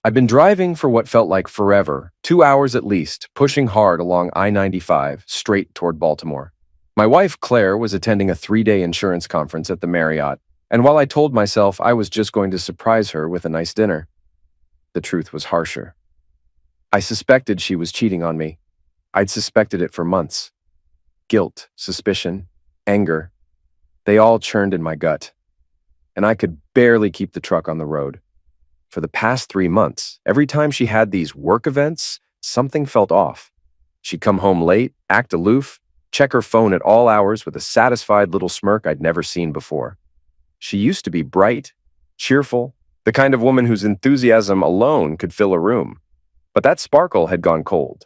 I'd been driving for what felt like forever, 2 hours at least, pushing hard along I-95, straight toward Baltimore. My wife, Claire, was attending a 3-day insurance conference at the Marriott, and while I told myself I was just going to surprise her with a nice dinner, the truth was harsher. I suspected she was cheating on me. I'd suspected it for months. Guilt, suspicion, anger, they all churned in my gut, and I could barely keep the truck on the road. For the past 3 months, every time she had these work events, something felt off. She'd come home late, act aloof, check her phone at all hours with a satisfied little smirk I'd never seen before. She used to be bright, cheerful, the kind of woman whose enthusiasm alone could fill a room. But that sparkle had gone cold.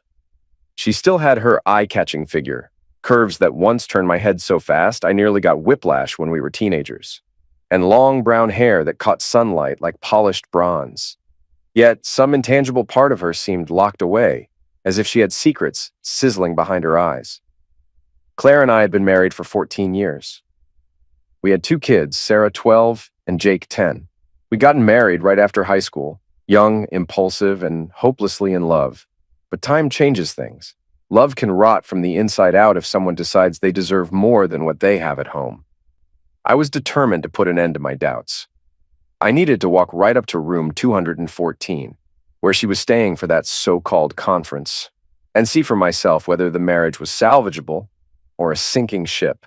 She still had her eye-catching figure, curves that once turned my head so fast I nearly got whiplash when we were teenagers, and long brown hair that caught sunlight like polished bronze. Yet some intangible part of her seemed locked away, as if she had secrets sizzling behind her eyes. Claire and I had been married for 14 years. We had 2 kids, Sarah 12 and Jake 10. We'd gotten married right after high school, young, impulsive, and hopelessly in love. But time changes things. Love can rot from the inside out if someone decides they deserve more than what they have at home. I was determined to put an end to my doubts. I needed to walk right up to room 214, where she was staying for that so-called conference, and see for myself whether the marriage was salvageable or a sinking ship.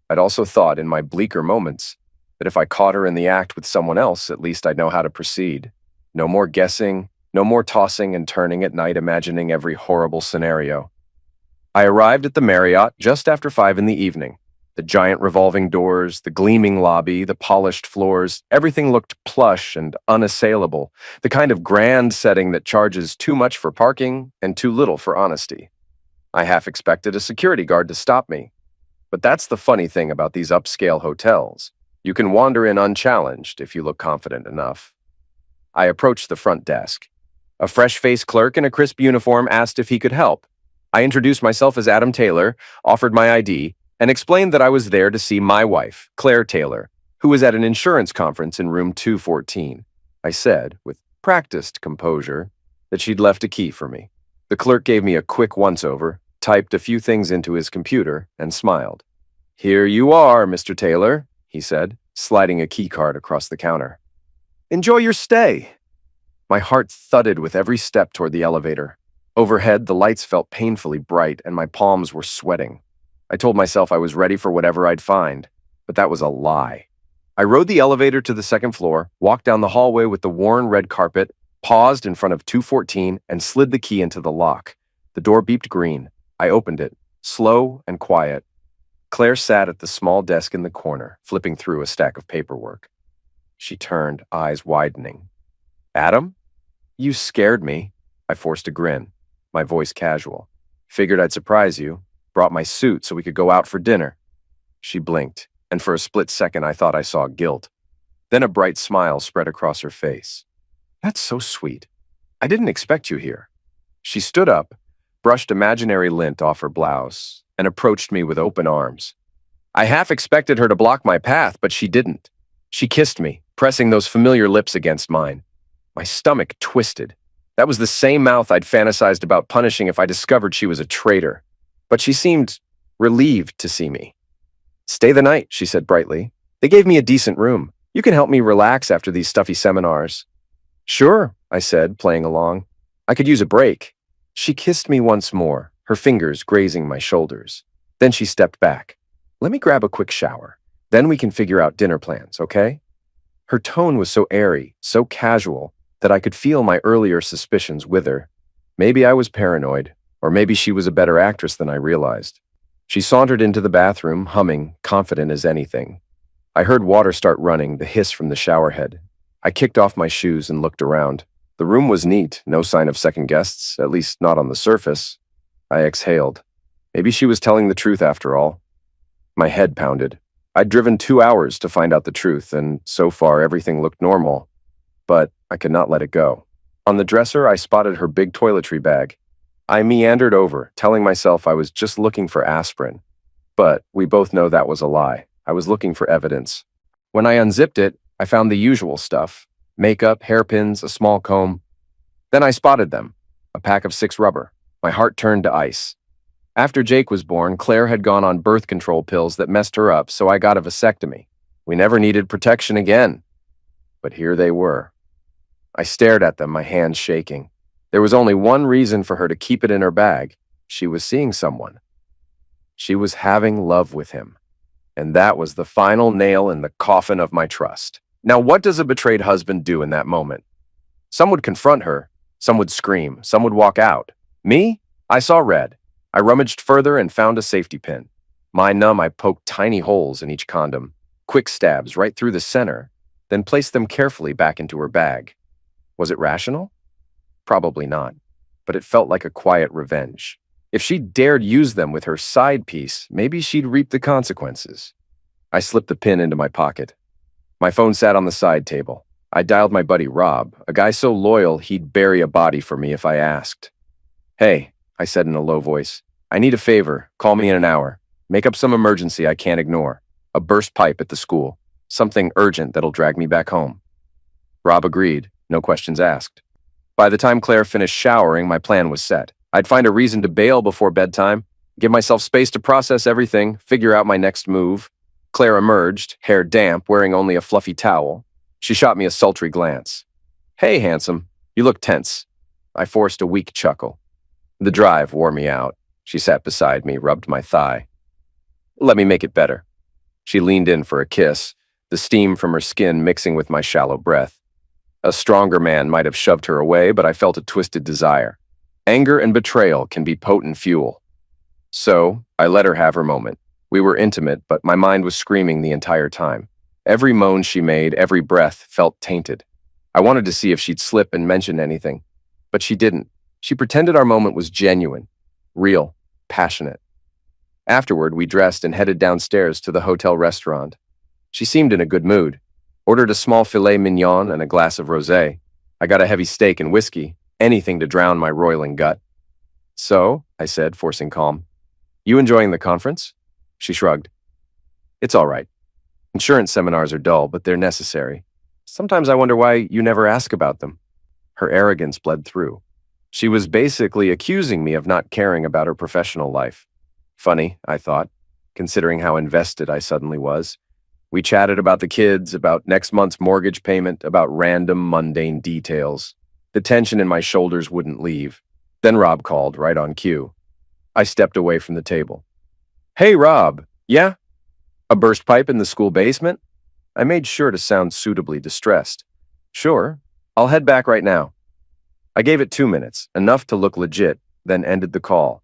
I'd also thought in my bleaker moments that if I caught her in the act with someone else, at least I'd know how to proceed. No more guessing, no more tossing and turning at night imagining every horrible scenario. I arrived at the Marriott just after 5 in the evening. The giant revolving doors, the gleaming lobby, the polished floors, everything looked plush and unassailable, the kind of grand setting that charges too much for parking and too little for honesty. I half expected a security guard to stop me. But that's the funny thing about these upscale hotels. You can wander in unchallenged if you look confident enough. I approached the front desk. A fresh-faced clerk in a crisp uniform asked if he could help. I introduced myself as Adam Taylor, offered my ID, and explained that I was there to see my wife, Claire Taylor, who was at an insurance conference in room 214. I said, with practiced composure, that she'd left a key for me. The clerk gave me a quick once-over, typed a few things into his computer, and smiled. "Here you are, Mr. Taylor," he said, sliding a key card across the counter. "Enjoy your stay." My heart thudded with every step toward the elevator. Overhead, the lights felt painfully bright, and my palms were sweating. I told myself I was ready for whatever I'd find, but that was a lie. I rode the elevator to the second floor, walked down the hallway with the worn red carpet, paused in front of 214, and slid the key into the lock. The door beeped green. I opened it, slow and quiet. Claire sat at the small desk in the corner, flipping through a stack of paperwork. She turned, eyes widening. "Adam? You scared me." I forced a grin, my voice casual. "Figured I'd surprise you. Brought my suit so we could go out for dinner." She blinked, and for a split second I thought I saw guilt. Then a bright smile spread across her face. "That's so sweet. I didn't expect you here." She stood up, brushed imaginary lint off her blouse, and approached me with open arms. I half expected her to block my path, but she didn't. She kissed me, pressing those familiar lips against mine. My stomach twisted. That was the same mouth I'd fantasized about punishing if I discovered she was a traitor. But she seemed relieved to see me. "Stay the night," she said brightly. "They gave me a decent room. You can help me relax after these stuffy seminars." "Sure," I said, playing along. "I could use a break." She kissed me once more, her fingers grazing my shoulders. Then she stepped back. "Let me grab a quick shower. Then we can figure out dinner plans, okay?" Her tone was so airy, so casual, that I could feel my earlier suspicions wither. Maybe I was paranoid. Or maybe she was a better actress than I realized. She sauntered into the bathroom, humming, confident as anything. I heard water start running, the hiss from the shower head. I kicked off my shoes and looked around. The room was neat, no sign of second guests, at least not on the surface. I exhaled. Maybe she was telling the truth after all. My head pounded. I'd driven 2 hours to find out the truth, and so far everything looked normal. But I could not let it go. On the dresser, I spotted her big toiletry bag. I meandered over, telling myself I was just looking for aspirin. But we both know that was a lie. I was looking for evidence. When I unzipped it, I found the usual stuff: makeup, hairpins, a small comb. Then I spotted them, a pack of 6 rubber. My heart turned to ice. After Jake was born, Claire had gone on birth control pills that messed her up, so I got a vasectomy. We never needed protection again. But here they were. I stared at them, my hands shaking. There was only one reason for her to keep it in her bag. She was seeing someone. She was having love with him. And that was the final nail in the coffin of my trust. Now, what does a betrayed husband do in that moment? Some would confront her. Some would scream. Some would walk out. Me? I saw red. I rummaged further and found a safety pin. Mind numb, I poked tiny holes in each condom, quick stabs right through the center, then placed them carefully back into her bag. Was it rational? Probably not, but it felt like a quiet revenge. If she dared use them with her side piece, maybe she'd reap the consequences. I slipped the pin into my pocket. My phone sat on the side table. I dialed my buddy Rob, a guy so loyal he'd bury a body for me if I asked. "Hey," I said in a low voice, "I need a favor. Call me in an hour. Make up some emergency I can't ignore. A burst pipe at the school. Something urgent that'll drag me back home." Rob agreed, no questions asked. By the time Claire finished showering, my plan was set. I'd find a reason to bail before bedtime, give myself space to process everything, figure out my next move. Claire emerged, hair damp, wearing only a fluffy towel. She shot me a sultry glance. "Hey, handsome, you look tense." I forced a weak chuckle. The drive wore me out. She sat beside me, rubbed my thigh. "Let me make it better." She leaned in for a kiss, the steam from her skin mixing with my shallow breath. A stronger man might have shoved her away, but I felt a twisted desire. Anger and betrayal can be potent fuel. So, I let her have her moment. We were intimate, but my mind was screaming the entire time. Every moan she made, every breath felt tainted. I wanted to see if she'd slip and mention anything, but she didn't. She pretended our moment was genuine, real, passionate. Afterward, we dressed and headed downstairs to the hotel restaurant. She seemed in a good mood. Ordered a small filet mignon and a glass of rosé. I got a heavy steak and whiskey, anything to drown my roiling gut. "So," I said, forcing calm, "you enjoying the conference?" She shrugged. "It's all right. Insurance seminars are dull, but they're necessary. Sometimes I wonder why you never ask about them." Her arrogance bled through. She was basically accusing me of not caring about her professional life. Funny, I thought, considering how invested I suddenly was. We chatted about the kids, about next month's mortgage payment, about random, mundane details. The tension in my shoulders wouldn't leave. Then Rob called, right on cue. I stepped away from the table. "Hey, Rob. Yeah? A burst pipe in the school basement?" I made sure to sound suitably distressed. "Sure. I'll head back right now." I gave it 2 minutes, enough to look legit, then ended the call.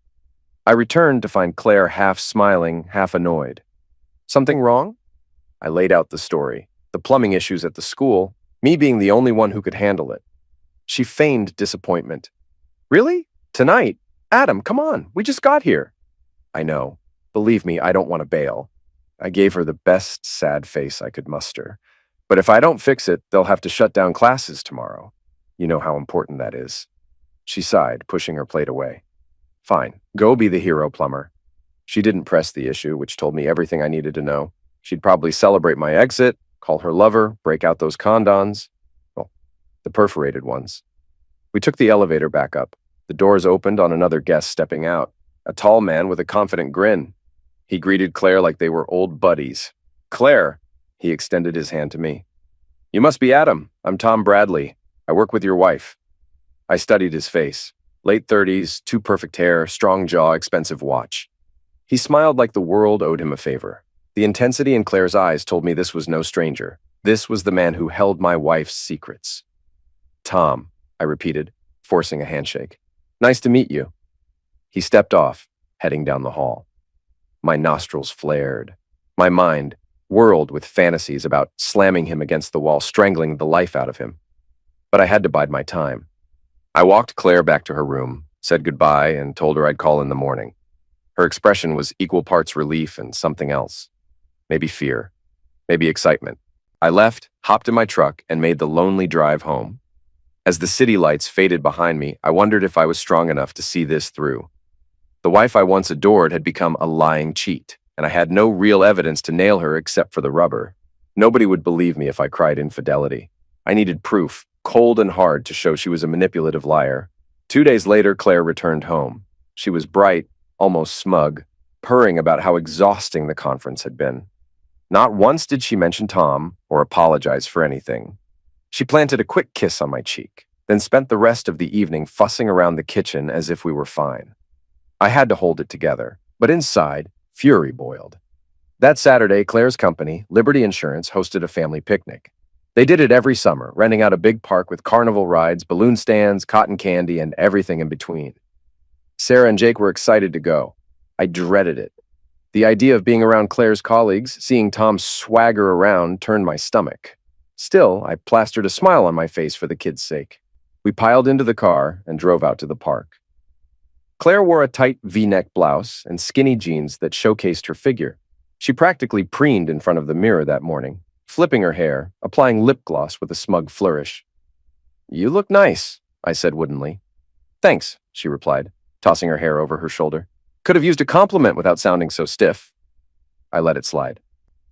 I returned to find Claire half smiling, half annoyed. "Something wrong?" I laid out the story. The plumbing issues at the school, me being the only one who could handle it. She feigned disappointment. "Really? Tonight? Adam, come on, we just got here." "I know. Believe me, I don't want to bail." I gave her the best sad face I could muster. "But if I don't fix it, they'll have to shut down classes tomorrow. You know how important that is." She sighed, pushing her plate away. "Fine, go be the hero plumber." She didn't press the issue, which told me everything I needed to know. She'd probably celebrate my exit, call her lover, break out those condoms. Well, the perforated ones. We took the elevator back up. The doors opened on another guest stepping out. A tall man with a confident grin. He greeted Claire like they were old buddies. "Claire," he extended his hand to me. "You must be Adam. I'm Tom Bradley. I work with your wife." I studied his face. Late 30s, too perfect hair, strong jaw, expensive watch. He smiled like the world owed him a favor. The intensity in Claire's eyes told me this was no stranger. This was the man who held my wife's secrets. "Tom," I repeated, forcing a handshake. "Nice to meet you." He stepped off, heading down the hall. My nostrils flared. My mind whirled with fantasies about slamming him against the wall, strangling the life out of him. But I had to bide my time. I walked Claire back to her room, said goodbye, and told her I'd call in the morning. Her expression was equal parts relief and something else. Maybe fear. Maybe excitement. I left, hopped in my truck, and made the lonely drive home. As the city lights faded behind me, I wondered if I was strong enough to see this through. The wife I once adored had become a lying cheat, and I had no real evidence to nail her except for the rubber. Nobody would believe me if I cried infidelity. I needed proof, cold and hard to show she was a manipulative liar. 2 days later, Claire returned home. She was bright, almost smug, purring about how exhausting the conference had been. Not once did she mention Tom or apologize for anything. She planted a quick kiss on my cheek, then spent the rest of the evening fussing around the kitchen as if we were fine. I had to hold it together, but inside, fury boiled. That Saturday, Claire's company, Liberty Insurance, hosted a family picnic. They did it every summer, renting out a big park with carnival rides, balloon stands, cotton candy, and everything in between. Sarah and Jake were excited to go. I dreaded it. The idea of being around Claire's colleagues, seeing Tom swagger around, turned my stomach. Still, I plastered a smile on my face for the kids' sake. We piled into the car and drove out to the park. Claire wore a tight V-neck blouse and skinny jeans that showcased her figure. She practically preened in front of the mirror that morning, flipping her hair, applying lip gloss with a smug flourish. "You look nice," I said woodenly. "Thanks," she replied, tossing her hair over her shoulder. "Could have used a compliment without sounding so stiff." I let it slide.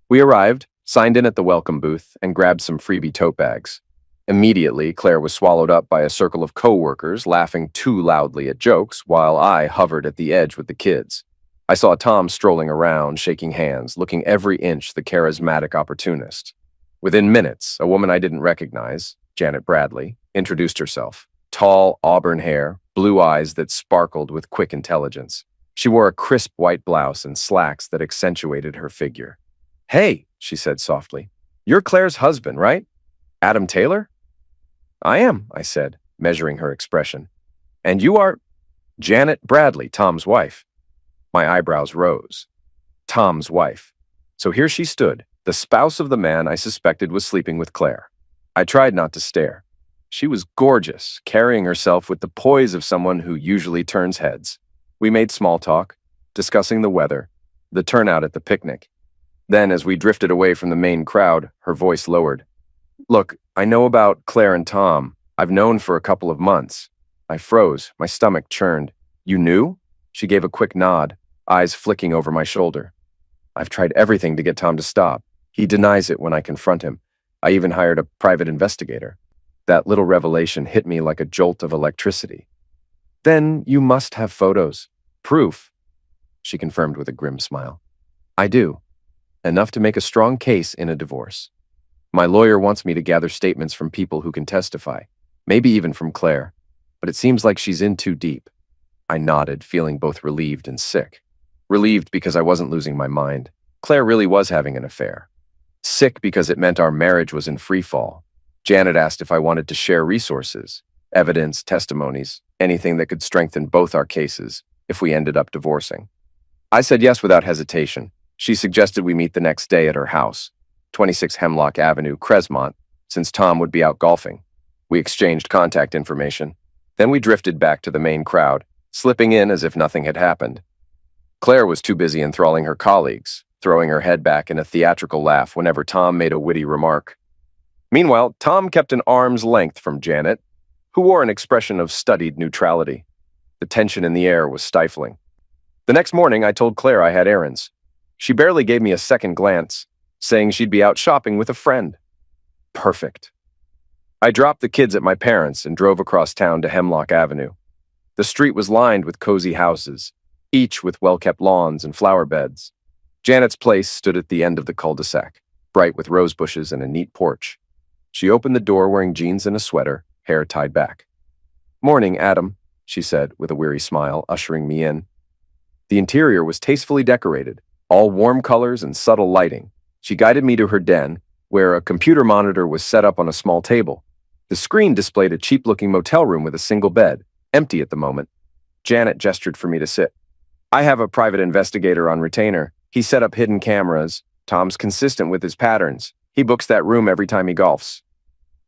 We arrived, signed in at the welcome booth, and grabbed some freebie tote bags. Immediately, Claire was swallowed up by a circle of co-workers laughing too loudly at jokes while I hovered at the edge with the kids. I saw Tom strolling around, shaking hands, looking every inch the charismatic opportunist. Within minutes, a woman I didn't recognize, Janet Bradley, introduced herself. Tall, auburn hair, blue eyes that sparkled with quick intelligence. She wore a crisp white blouse and slacks that accentuated her figure. "Hey," she said softly. "You're Claire's husband, right? Adam Taylor?" "I am," I said, measuring her expression. "And you are—" "Janet Bradley, Tom's wife." My eyebrows rose. Tom's wife. So here she stood, the spouse of the man I suspected was sleeping with Claire. I tried not to stare. She was gorgeous, carrying herself with the poise of someone who usually turns heads. We made small talk, discussing the weather, the turnout at the picnic. Then, as we drifted away from the main crowd, her voice lowered. "Look, I know about Claire and Tom. I've known for a couple of months." I froze, my stomach churned. "You knew?" She gave a quick nod, eyes flicking over my shoulder. "I've tried everything to get Tom to stop. He denies it when I confront him. I even hired a private investigator." That little revelation hit me like a jolt of electricity. "Then you must have photos. Proof," she confirmed with a grim smile. "I do. Enough to make a strong case in a divorce. My lawyer wants me to gather statements from people who can testify, maybe even from Claire, but it seems like she's in too deep." I nodded, feeling both relieved and sick. Relieved because I wasn't losing my mind. Claire really was having an affair. Sick because it meant our marriage was in free fall. Janet asked if I wanted to share resources, evidence, testimonies, anything that could strengthen both our cases if we ended up divorcing. I said yes without hesitation. She suggested we meet the next day at her house, 26 Hemlock Avenue, Crestmont, since Tom would be out golfing. We exchanged contact information. Then we drifted back to the main crowd, slipping in as if nothing had happened. Claire was too busy enthralling her colleagues, throwing her head back in a theatrical laugh whenever Tom made a witty remark. Meanwhile, Tom kept an arm's length from Janet, who wore an expression of studied neutrality. The tension in the air was stifling. The next morning, I told Claire I had errands. She barely gave me a second glance, saying she'd be out shopping with a friend. Perfect. I dropped the kids at my parents' and drove across town to Hemlock Avenue. The street was lined with cozy houses, each with well-kept lawns and flower beds. Janet's place stood at the end of the cul-de-sac, bright with rose bushes and a neat porch. She opened the door wearing jeans and a sweater, hair tied back. "Morning, Adam," she said with a weary smile, ushering me in. The interior was tastefully decorated, all warm colors and subtle lighting. She guided me to her den, where a computer monitor was set up on a small table. The screen displayed a cheap-looking motel room with a single bed, empty at the moment. Janet gestured for me to sit. "I have a private investigator on retainer. He set up hidden cameras. Tom's consistent with his patterns. He books that room every time he golfs."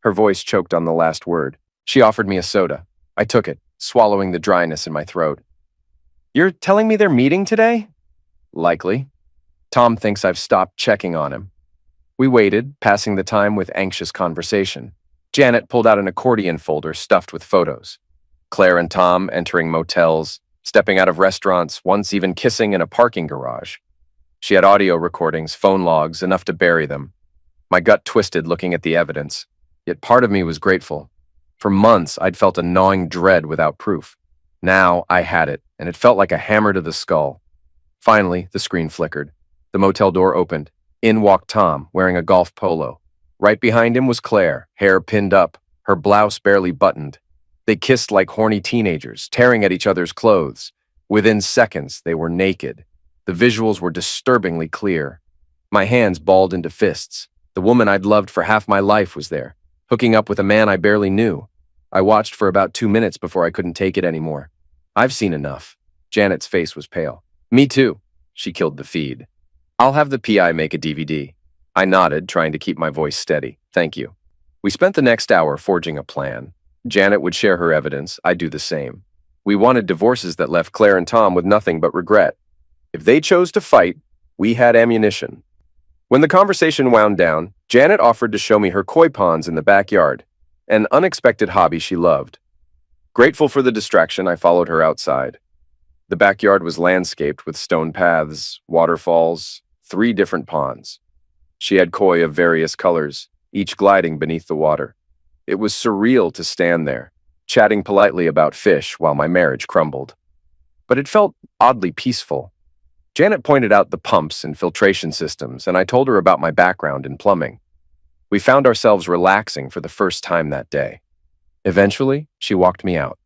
Her voice choked on the last word. She offered me a soda. I took it, swallowing the dryness in my throat. "You're telling me they're meeting today?" "Likely. Tom thinks I've stopped checking on him." We waited, passing the time with anxious conversation. Janet pulled out an accordion folder stuffed with photos. Claire and Tom entering motels, stepping out of restaurants, once even kissing in a parking garage. She had audio recordings, phone logs, enough to bury them. My gut twisted looking at the evidence. Yet part of me was grateful. For months, I'd felt a gnawing dread without proof. Now I had it, and it felt like a hammer to the skull. Finally, the screen flickered. The motel door opened. In walked Tom, wearing a golf polo. Right behind him was Claire, hair pinned up, her blouse barely buttoned. They kissed like horny teenagers, tearing at each other's clothes. Within seconds, they were naked. The visuals were disturbingly clear. My hands balled into fists. The woman I'd loved for half my life was there, hooking up with a man I barely knew. I watched for about 2 minutes before I couldn't take it anymore. I've seen enough. Janet's face was pale. Me too. She killed the feed. I'll have the PI make a DVD. I nodded, trying to keep my voice steady. Thank you. We spent the next hour forging a plan. Janet would share her evidence. I'd do the same. We wanted divorces that left Claire and Tom with nothing but regret. If they chose to fight, we had ammunition. When the conversation wound down, Janet offered to show me her koi ponds in the backyard, an unexpected hobby she loved. Grateful for the distraction, I followed her outside. The backyard was landscaped with stone paths, waterfalls, 3 different ponds. She had koi of various colors, each gliding beneath the water. It was surreal to stand there, chatting politely about fish while my marriage crumbled. But it felt oddly peaceful. Janet pointed out the pumps and filtration systems, and I told her about my background in plumbing. We found ourselves relaxing for the first time that day. Eventually, she walked me out.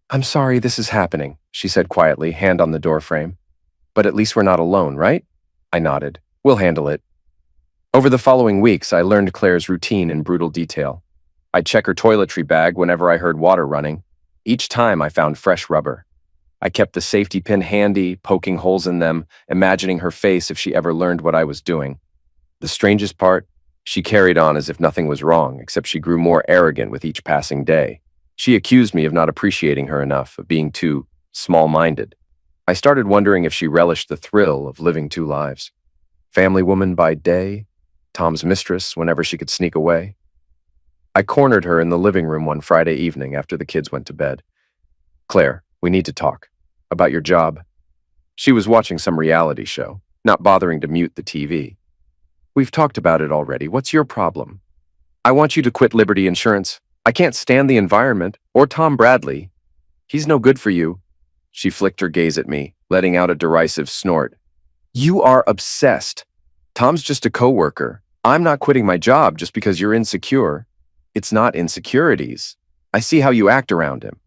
"I'm sorry this is happening," she said quietly, hand on the doorframe. "But at least we're not alone, right?" I nodded. "We'll handle it." Over the following weeks, I learned Claire's routine in brutal detail. I'd check her toiletry bag whenever I heard water running. Each time I found fresh rubber. I kept the safety pin handy, poking holes in them, imagining her face if she ever learned what I was doing. The strangest part, she carried on as if nothing was wrong, except she grew more arrogant with each passing day. She accused me of not appreciating her enough, of being too small-minded. I started wondering if she relished the thrill of living 2 lives. Family woman by day, Tom's mistress whenever she could sneak away. I cornered her in the living room one Friday evening after the kids went to bed. "Claire, we need to talk. About your job." She was watching some reality show, not bothering to mute the TV. "We've talked about it already. What's your problem?" "I want you to quit Liberty Insurance. I can't stand the environment, or Tom Bradley. He's no good for you." She flicked her gaze at me, letting out a derisive snort. "You are obsessed. Tom's just a coworker. I'm not quitting my job just because you're insecure. It's not insecurities. I see how you act around him."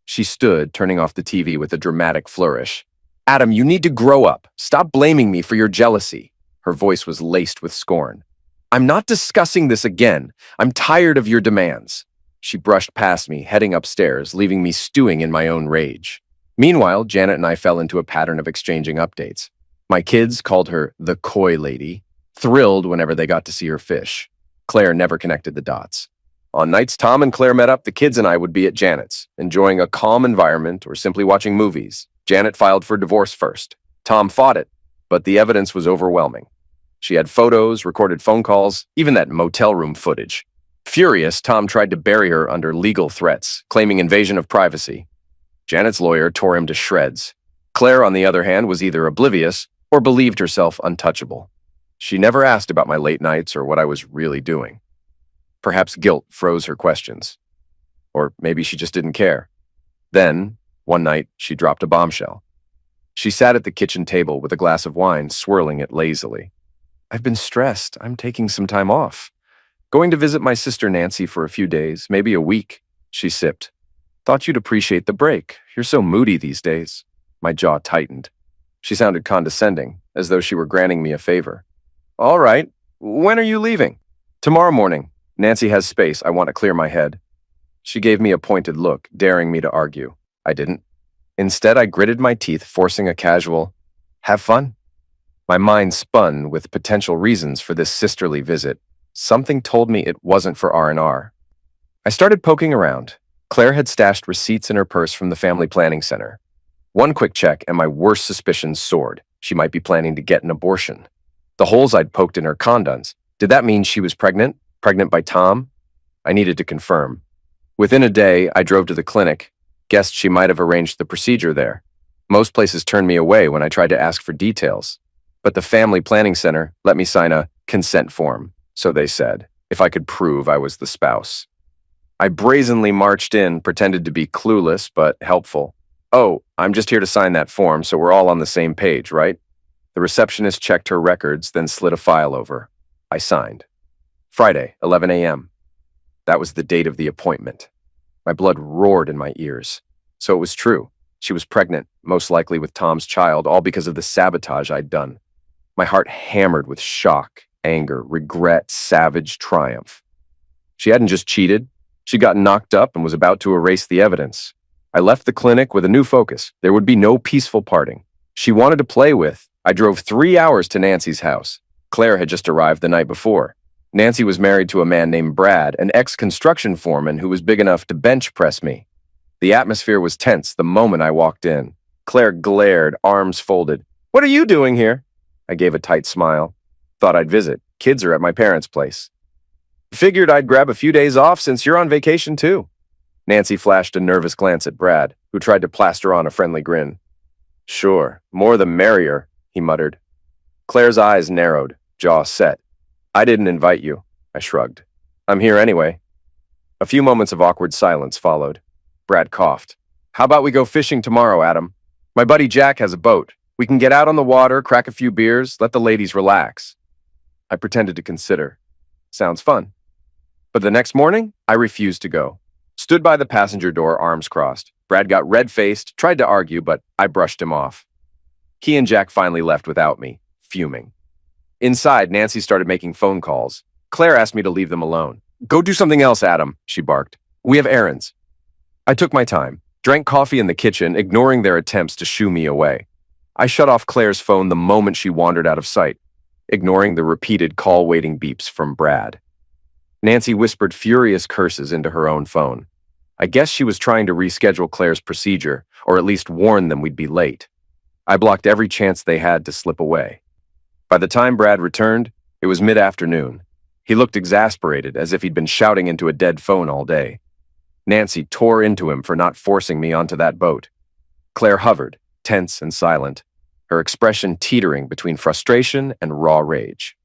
She stood, turning off the TV with a dramatic flourish. "Adam, you need to grow up. Stop blaming me for your jealousy." Her voice was laced with scorn. "I'm not discussing this again. I'm tired of your demands." She brushed past me, heading upstairs, leaving me stewing in my own rage. Meanwhile, Janet and I fell into a pattern of exchanging updates. My kids called her the koi lady, thrilled whenever they got to see her fish. Claire never connected the dots. On nights Tom and Claire met up, the kids and I would be at Janet's, enjoying a calm environment or simply watching movies. Janet filed for divorce first. Tom fought it, but the evidence was overwhelming. She had photos, recorded phone calls, even that motel room footage. Furious, Tom tried to bury her under legal threats, claiming invasion of privacy. Janet's lawyer tore him to shreds. Claire, on the other hand, was either oblivious or believed herself untouchable. She never asked about my late nights or what I was really doing. Perhaps guilt froze her questions. Or maybe she just didn't care. Then, one night, she dropped a bombshell. She sat at the kitchen table with a glass of wine, swirling it lazily. "I've been stressed. I'm taking some time off. Going to visit my sister Nancy for a few days, maybe a week," she sipped. "Thought you'd appreciate the break. You're so moody these days." My jaw tightened. She sounded condescending, as though she were granting me a favor. "All right. When are you leaving?" "Tomorrow morning. Nancy has space. I want to clear my head." She gave me a pointed look, daring me to argue. I didn't. Instead, I gritted my teeth, forcing a casual, "Have fun." My mind spun with potential reasons for this sisterly visit. Something told me it wasn't for R&R. I started poking around. Claire had stashed receipts in her purse from the family planning center. One quick check and my worst suspicions soared. She might be planning to get an abortion. The holes I'd poked in her condoms. Did that mean she was pregnant? Pregnant by Tom? I needed to confirm. Within a day, I drove to the clinic. Guessed she might have arranged the procedure there. Most places turned me away when I tried to ask for details. But the family planning center let me sign a consent form, so they said. if I could prove I was the spouse. I brazenly marched in, pretended to be clueless but helpful. "Oh, I'm just here to sign that form so we're all on the same page, right?" The receptionist checked her records, then slid a file over. I signed. Friday, 11 a.m. That was the date of the appointment. My blood roared in my ears. So it was true. She was pregnant, most likely with Tom's child, all because of the sabotage I'd done. My heart hammered with shock, anger, regret, savage triumph. She hadn't just cheated. She'd gotten knocked up and was about to erase the evidence. I left the clinic with a new focus. There would be no peaceful parting. She wanted to play with. I drove 3 hours to Nancy's house. Claire had just arrived the night before. Nancy was married to a man named Brad, an ex-construction foreman who was big enough to bench press me. The atmosphere was tense the moment I walked in. Claire glared, arms folded. "What are you doing here?" I gave a tight smile. "Thought I'd visit. Kids are at my parents' place." "Figured I'd grab a few days off since you're on vacation too." Nancy flashed a nervous glance at Brad, who tried to plaster on a friendly grin. "Sure, more the merrier," he muttered. Claire's eyes narrowed, jaw set. "I didn't invite you," I shrugged. "I'm here anyway." A few moments of awkward silence followed. Brad coughed. "How about we go fishing tomorrow, Adam? My buddy Jack has a boat. We can get out on the water, crack a few beers, let the ladies relax." I pretended to consider. Sounds fun. But the next morning, I refused to go. Stood by the passenger door, arms crossed. Brad got red-faced, tried to argue, but I brushed him off. He and Jack finally left without me, fuming. Inside, Nancy started making phone calls. Claire asked me to leave them alone. "Go do something else, Adam," she barked. "We have errands." I took my time, drank coffee in the kitchen, ignoring their attempts to shoo me away. I shut off Claire's phone the moment she wandered out of sight, ignoring the repeated call-waiting beeps from Brad. Nancy whispered furious curses into her own phone. I guess she was trying to reschedule Claire's procedure, or at least warn them we'd be late. I blocked every chance they had to slip away. By the time Brad returned, it was mid-afternoon. He looked exasperated, as if he'd been shouting into a dead phone all day. Nancy tore into him for not forcing me onto that boat. Claire hovered, tense and silent, her expression teetering between frustration and raw rage.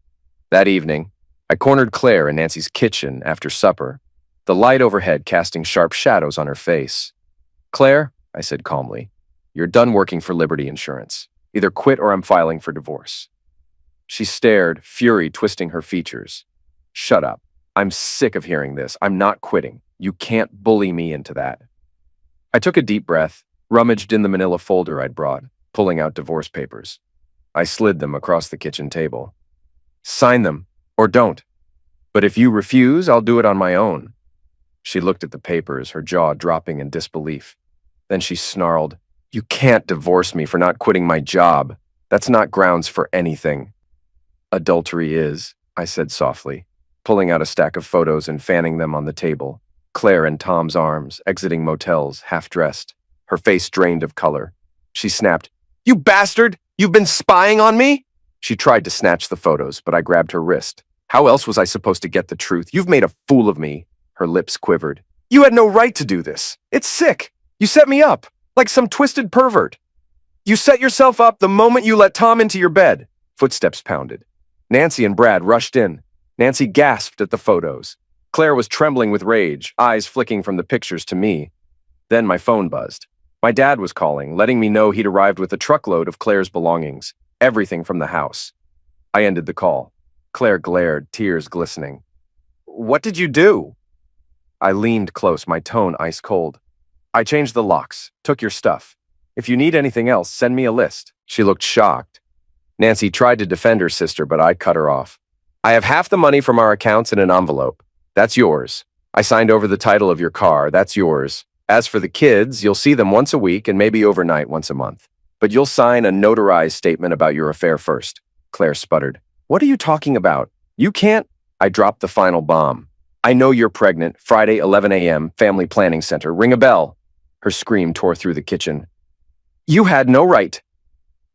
That evening, I cornered Claire in Nancy's kitchen after supper, the light overhead casting sharp shadows on her face. "Claire," I said calmly, "you're done working for Liberty Insurance. Either quit or I'm filing for divorce." She stared, fury twisting her features. "Shut up. I'm sick of hearing this. I'm not quitting. You can't bully me into that." I took a deep breath, rummaged in the manila folder I'd brought, pulling out divorce papers. I slid them across the kitchen table. "Sign them, or don't. But if you refuse, I'll do it on my own." She looked at the papers, her jaw dropping in disbelief. Then she snarled, "You can't divorce me for not quitting my job. That's not grounds for anything." "Adultery is," I said softly, pulling out a stack of photos and fanning them on the table. Claire in Tom's arms, exiting motels, half-dressed, her face drained of color. She snapped, "You bastard! You've been spying on me?" She tried to snatch the photos, but I grabbed her wrist. "How else was I supposed to get the truth? You've made a fool of me." Her lips quivered. "You had no right to do this. It's sick. You set me up, like some twisted pervert. You set yourself up the moment you let Tom into your bed." Footsteps pounded. Nancy and Brad rushed in. Nancy gasped at the photos. Claire was trembling with rage, eyes flicking from the pictures to me. Then my phone buzzed. My dad was calling, letting me know he'd arrived with a truckload of Claire's belongings, everything from the house. I ended the call. Claire glared, tears glistening. "What did you do?" I leaned close, my tone ice cold. "I changed the locks, took your stuff. If you need anything else, send me a list." She looked shocked. Nancy tried to defend her sister, but I cut her off. "I have half the money from our accounts in an envelope. That's yours. I signed over the title of your car. That's yours. As for the kids, you'll see them once a week and maybe overnight once a month. But you'll sign a notarized statement about your affair first." Claire sputtered. "What are you talking about? You can't—" I dropped the final bomb. "I know you're pregnant. Friday, 11 a.m., Family Planning Center. Ring a bell." Her scream tore through the kitchen. "You had no right."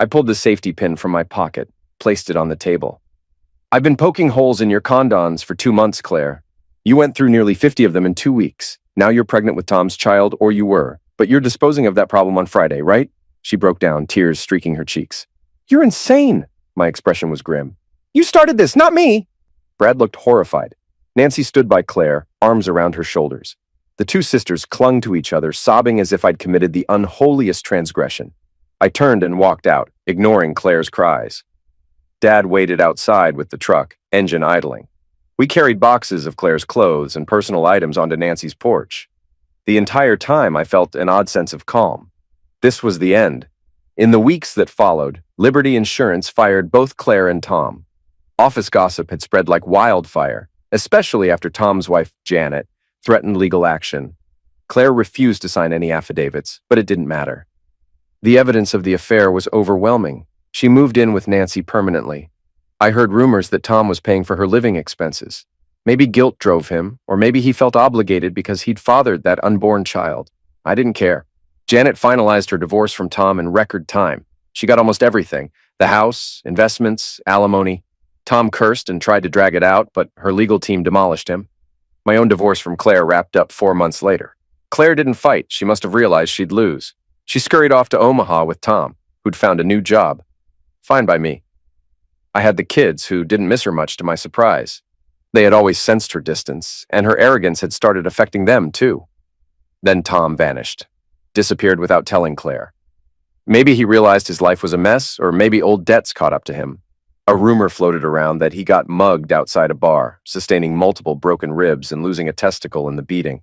I pulled the safety pin from my pocket, placed it on the table. "I've been poking holes in your condoms for 2 months, Claire. You went through nearly 50 of them in 2 weeks. Now you're pregnant with Tom's child, or you were. But you're disposing of that problem on Friday, right?" She broke down, tears streaking her cheeks. "You're insane." My expression was grim. "You started this, not me." Brad looked horrified. Nancy stood by Claire, arms around her shoulders. The two sisters clung to each other, sobbing as if I'd committed the unholiest transgression. I turned and walked out, ignoring Claire's cries. Dad waited outside with the truck, engine idling. We carried boxes of Claire's clothes and personal items onto Nancy's porch. The entire time I felt an odd sense of calm. This was the end. In the weeks that followed, Liberty Insurance fired both Claire and Tom. Office gossip had spread like wildfire, especially after Tom's wife, Janet, threatened legal action. Claire refused to sign any affidavits, but it didn't matter. The evidence of the affair was overwhelming. She moved in with Nancy permanently. I heard rumors that Tom was paying for her living expenses. Maybe guilt drove him, or maybe he felt obligated because he'd fathered that unborn child. I didn't care. Janet finalized her divorce from Tom in record time. She got almost everything: the house, investments, alimony. Tom cursed and tried to drag it out, but her legal team demolished him. My own divorce from Claire wrapped up 4 months later. Claire didn't fight. She must have realized she'd lose. She scurried off to Omaha with Tom, who'd found a new job. Fine by me. I had the kids, who didn't miss her much to my surprise. They had always sensed her distance, and her arrogance had started affecting them, too. Then Tom vanished, disappeared without telling Claire. Maybe he realized his life was a mess, or maybe old debts caught up to him. A rumor floated around that he got mugged outside a bar, sustaining multiple broken ribs and losing a testicle in the beating.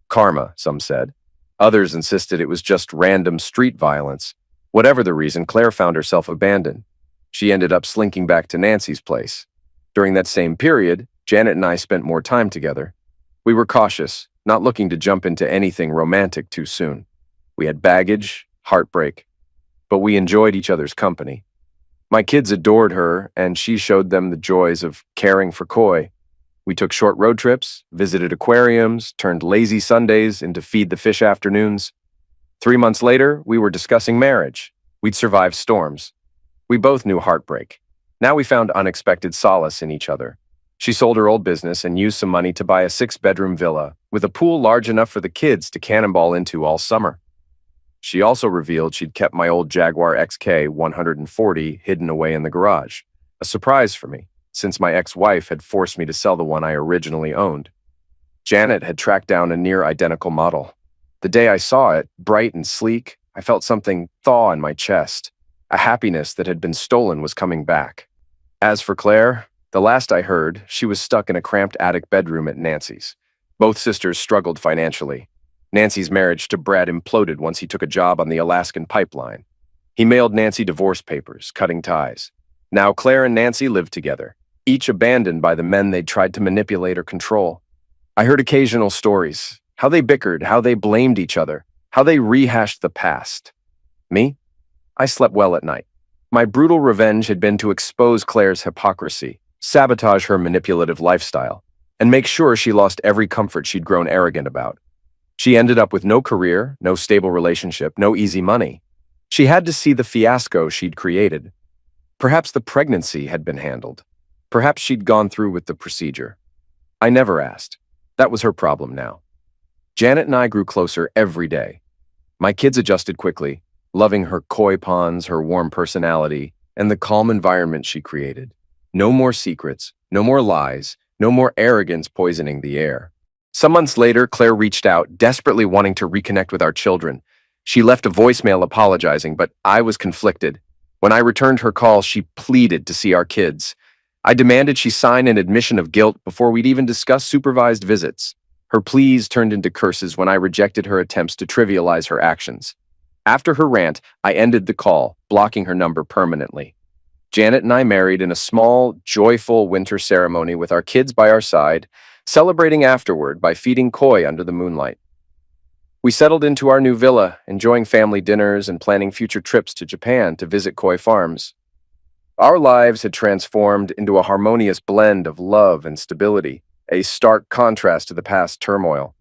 Karma, some said. Others insisted it was just random street violence. Whatever the reason, Claire found herself abandoned. She ended up slinking back to Nancy's place. During that same period, Janet and I spent more time together. We were cautious, not looking to jump into anything romantic too soon. We had baggage, heartbreak, but we enjoyed each other's company. My kids adored her, and she showed them the joys of caring for Koi. We took short road trips, visited aquariums, turned lazy Sundays into feed the fish afternoons. 3 months later, we were discussing marriage. We'd survived storms. We both knew heartbreak. Now we found unexpected solace in each other. She sold her old business and used some money to buy a 6-bedroom villa with a pool large enough for the kids to cannonball into all summer. She also revealed she'd kept my old Jaguar XK 140 hidden away in the garage, a surprise for me, since my ex-wife had forced me to sell the one I originally owned. Janet had tracked down a near-identical model. The day I saw it, bright and sleek, I felt something thaw in my chest. A happiness that had been stolen was coming back. As for Claire, the last I heard, she was stuck in a cramped attic bedroom at Nancy's. Both sisters struggled financially. Nancy's marriage to Brad imploded once he took a job on the Alaskan pipeline. He mailed Nancy divorce papers, cutting ties. Now Claire and Nancy lived together, each abandoned by the men they'd tried to manipulate or control. I heard occasional stories, how they bickered, how they blamed each other, how they rehashed the past. Me? I slept well at night. My brutal revenge had been to expose Claire's hypocrisy, sabotage her manipulative lifestyle, and make sure she lost every comfort she'd grown arrogant about. She ended up with no career, no stable relationship, no easy money. She had to see the fiasco she'd created. Perhaps the pregnancy had been handled. Perhaps she'd gone through with the procedure. I never asked. That was her problem now. Janet and I grew closer every day. My kids adjusted quickly, loving her koi ponds, her warm personality, and the calm environment she created. No more secrets, no more lies, no more arrogance poisoning the air. Some months later, Claire reached out, desperately wanting to reconnect with our children. She left a voicemail apologizing, but I was conflicted. When I returned her call, she pleaded to see our kids. I demanded she sign an admission of guilt before we'd even discuss supervised visits. Her pleas turned into curses when I rejected her attempts to trivialize her actions. After her rant, I ended the call, blocking her number permanently. Janet and I married in a small, joyful winter ceremony with our kids by our side, celebrating afterward by feeding koi under the moonlight. We settled into our new villa, enjoying family dinners and planning future trips to Japan to visit koi farms. Our lives had transformed into a harmonious blend of love and stability, a stark contrast to the past turmoil.